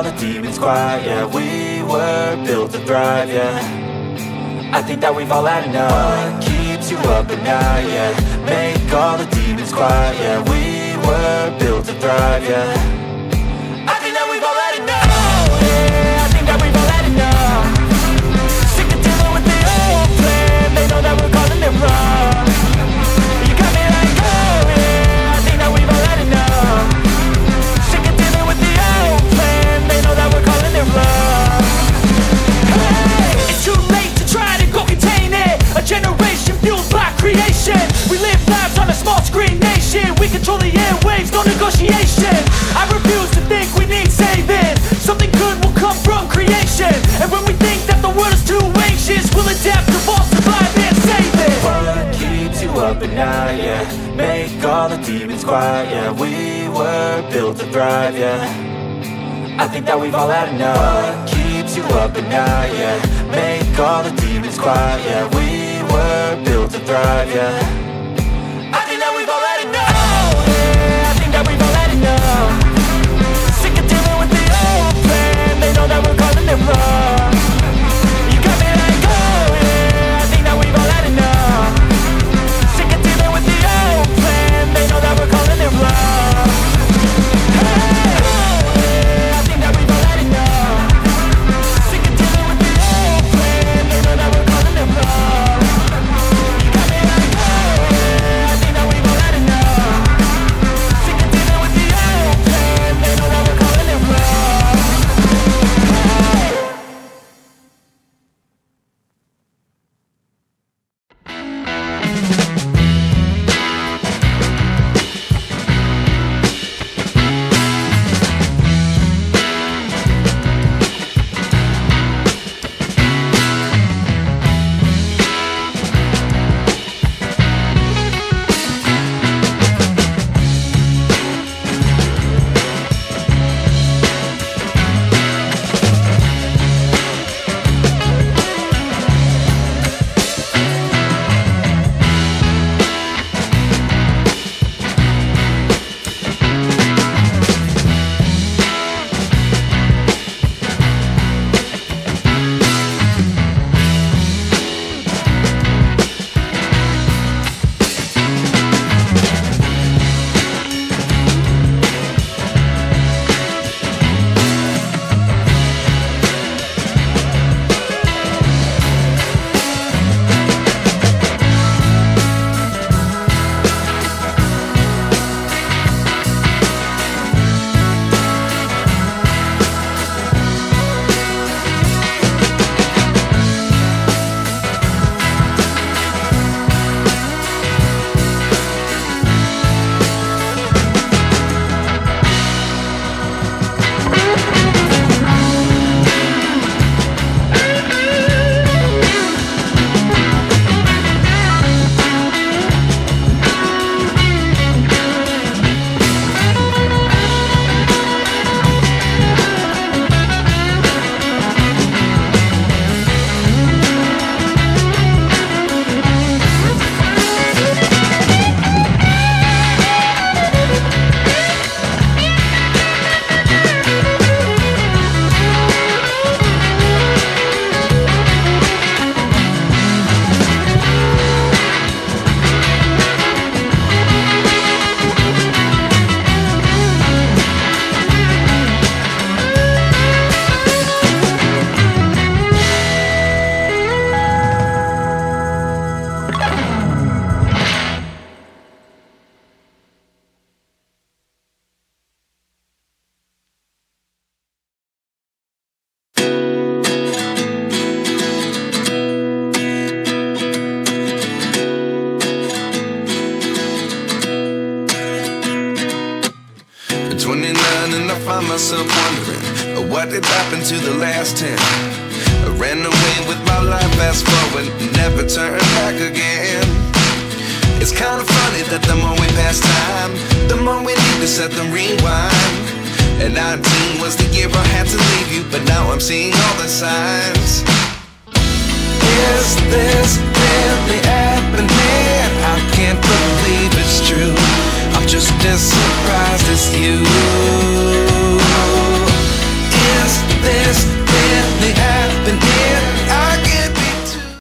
all the demons quiet, yeah. We were built to thrive, yeah. I think that we've all had enough. What keeps you up at night, yeah. Make all the demons quiet, yeah. We were built to thrive, yeah. I think that we've all had enough. Yeah, I think that we've all had enough. Sick of dealing with the old plan. They know that we're calling it wrong. You got me like, oh yeah, I think that we've all had enough. Sick of dealing with the old plan. They know that we're calling it wrong. Hey, it's too late to try to go contain it. A generation fueled by creation. We live lives on a small screen nation. We control the airwaves, no negotiation. I refuse to think we need saving. Something good will come from creation. And when we think that the world is too anxious, we'll adapt, evolve, survive and save it. What keeps you up at night, yeah. Make all the demons quiet, yeah. We were built to thrive, yeah. I think that we've all had enough. What keeps you up at night, yeah. Make all the demons quiet, yeah. We were built to thrive, yeah. I think that we've all had enough. Yeah, I think that we've all had enough. Sick of dealing with the old plan. They know that we're calling it wrong. You got me like, oh yeah, I think that we've all had enough. Sick of dealing with the old plan. They know that we're calling it wrong. Hey, oh yeah, I think that we've all had enough. Sick of dealing with the old plan. They know that we're calling it wrong. You got me like, oh yeah, I think that we've all had enough. Sick of dealing with the old plan. They know that we're calling it wrong. find myself wondering what did happen to the last 10. I ran away with my life, fast forward, never turn back again. It's kind of funny that the more we pass time, the more we need to set the rewind. And 19 was the year I had to leave you, but now I'm seeing all the signs. Is this really happening? I can't believe it's true. I'm just as surprised as you.